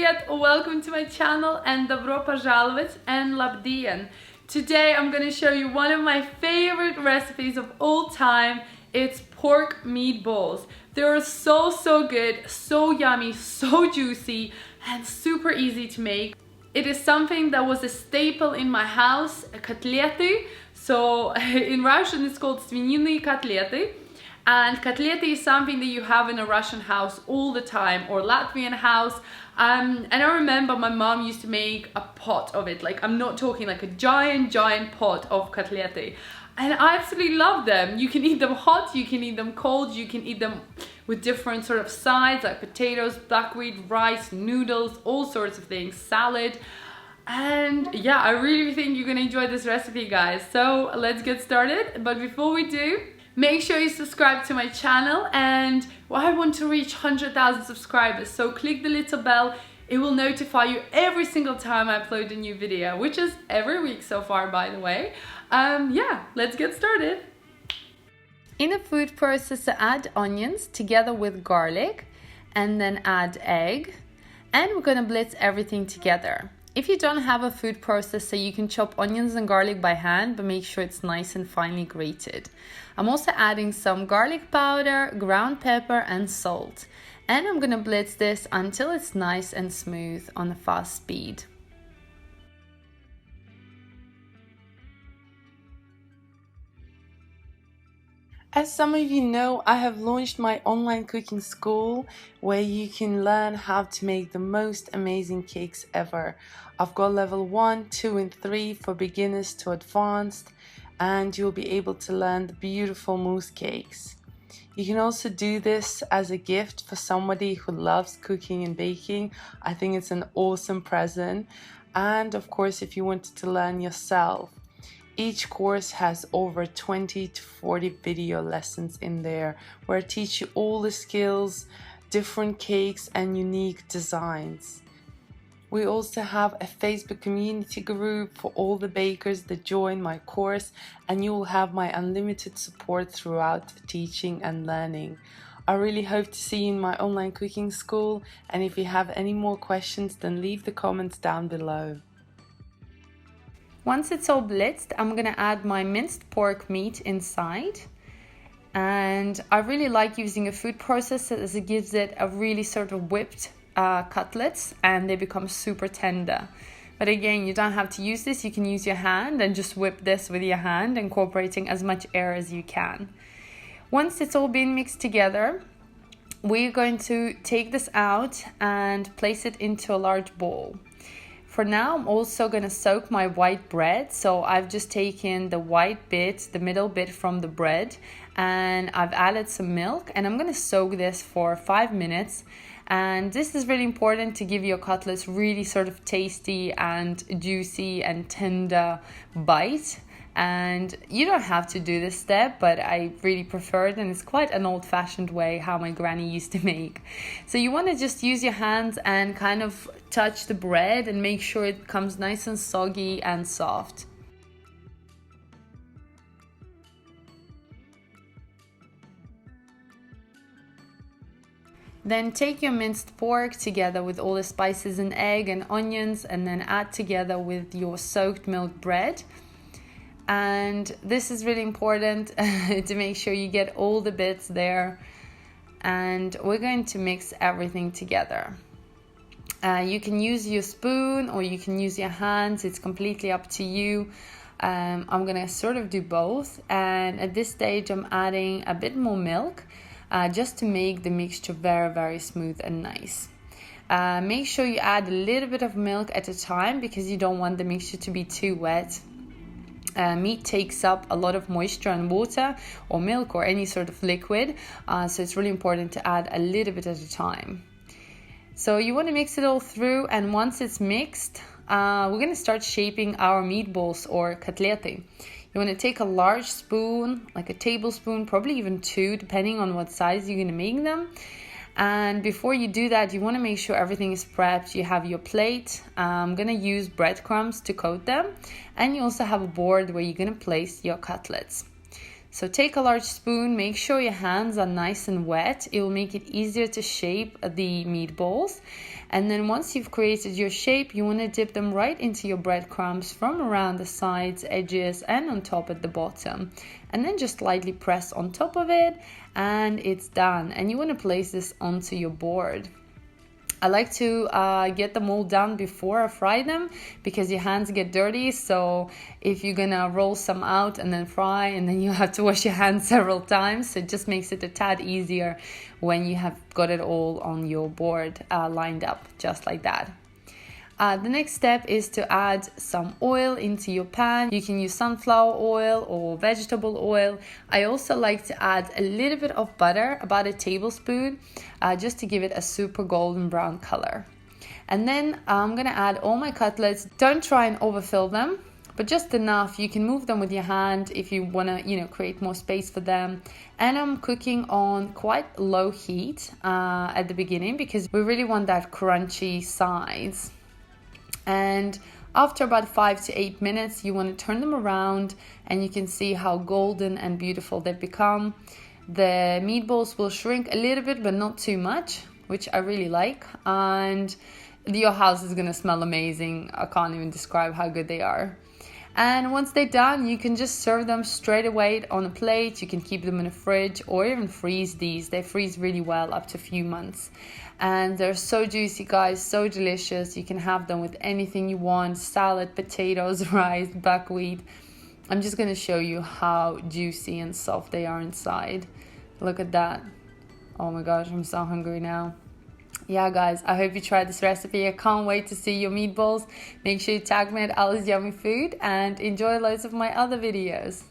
привет! Welcome to my channel and добро пожаловать and labdien. Today I'm going to show you one of my favorite recipes of all time. It's pork meatballs. They're so good, so yummy, so juicy, and super easy to make. It is something that was a staple in my house, a kotleti. So in Russian it's called свинины котлеты. And kotleti is something that you have in a Russian house all the time, or Latvian house. And I remember my mom used to make a pot of it. Like, I'm not talking like a giant pot of kotleti. And I absolutely love them. You can eat them hot, you can eat them cold, you can eat them with different sort of sides like potatoes, buckwheat, rice, noodles, all sorts of things, salad. And yeah, I really think you're gonna enjoy this recipe, guys. So let's get started. But before we do, make sure you subscribe to my channel, and I want to reach 100,000 subscribers, so click the little bell. It will notify you every single time I upload a new video, which is every week so far, by the way. Yeah, let's get started. In a food processor, add onions together with garlic, and then add egg, and we're gonna blitz everything together. If you don't have a food processor, you can chop onions and garlic by hand, but make sure it's nice and finely grated. I'm also adding some garlic powder, ground pepper, and salt. And I'm gonna blitz this until it's nice and smooth on a fast speed. As some of you know, I have launched my online cooking school where you can learn how to make the most amazing cakes ever. I've got level 1, 2 and 3 for beginners to advanced, and you'll be able to learn the beautiful mousse cakes. You can also do this as a gift for somebody who loves cooking and baking. I think it's an awesome present. And of course, if you wanted to learn yourself. Each course has over 20 to 40 video lessons in there where I teach you all the skills, different cakes and unique designs. We also have a Facebook community group for all the bakers that join my course, and you will have my unlimited support throughout teaching and learning. I really hope to see you in my online cooking school, and if you have any more questions, then leave the comments down below. Once it's all blitzed, I'm gonna add my minced pork meat inside. And I really like using a food processor as it gives it a really sort of whipped cutlets, and they become super tender. But again, you don't have to use this. You can use your hand and just whip this with your hand, incorporating as much air as you can. Once it's all been mixed together, we're going to take this out and place it into a large bowl. For now, I'm also going to soak my white bread. So I've just taken the white bit, the middle bit from the bread, and I've added some milk, and I'm going to soak this for 5 minutes. And this is really important to give your cutlets really sort of tasty and juicy and tender bite. And you don't have to do this step, but I really prefer it, and it's quite an old-fashioned way how my granny used to make. So you want to just use your hands and kind of touch the bread and make sure it comes nice and soggy and soft. Then take your minced pork together with all the spices and egg and onions, and then add together with your soaked milk bread. And this is really important to make sure you get all the bits there. And we're going to mix everything together. You can use your spoon or you can use your hands. It's completely up to you. I'm going to sort of do both. And at this stage, I'm adding a bit more milk just to make the mixture very smooth and nice. Make sure you add a little bit of milk at a time because you don't want the mixture to be too wet. Meat takes up a lot of moisture and water, or milk, or any sort of liquid, so it's really important to add a little bit at a time. So you want to mix it all through, and once it's mixed, we're going to start shaping our meatballs or kotleti. You want to take a large spoon, like a tablespoon, probably even 2, depending on what size you're going to make them. And before you do that, you want to make sure everything is prepped. You have your plate. I'm going to use breadcrumbs to coat them. And you also have a board where you're going to place your cutlets. So take a large spoon, make sure your hands are nice and wet. It will make it easier to shape the meatballs. And then once you've created your shape, you want to dip them right into your breadcrumbs from around the sides, edges, and on top at the bottom. And then just lightly press on top of it, and it's done. And you want to place this onto your board. I like to get them all done before I fry them because your hands get dirty. So if you're gonna roll some out and then fry, and then you have to wash your hands several times, so it just makes it a tad easier when you have got it all on your board lined up just like that. The next step is to add some oil into your pan. You can use sunflower oil or vegetable oil. I also like to add a little bit of butter, about a tablespoon, just to give it a super golden brown color. And then I'm gonna add all my cutlets. Don't try and overfill them, but just enough. You can move them with your hand if you wanna, create more space for them. And I'm cooking on quite low heat at the beginning because we really want that crunchy sides. And after about 5 to 8 minutes, you want to turn them around, and you can see how golden and beautiful they've become. The meatballs will shrink a little bit, but not too much, which I really like. And your house is going to smell amazing. I can't even describe how good they are. And once they're done, you can just serve them straight away on a plate. You can keep them in the fridge or even freeze these. They freeze really well up to a few months. And they're so juicy, guys, so delicious. You can have them with anything you want: salad, potatoes, rice, buckwheat. I'm just going to show you how juicy and soft they are inside. Look at that. Oh my gosh, I'm so hungry now. Yeah, guys, I hope you tried this recipe. I can't wait to see your meatballs. Make sure you tag me at AllasYummyFood and enjoy loads of my other videos.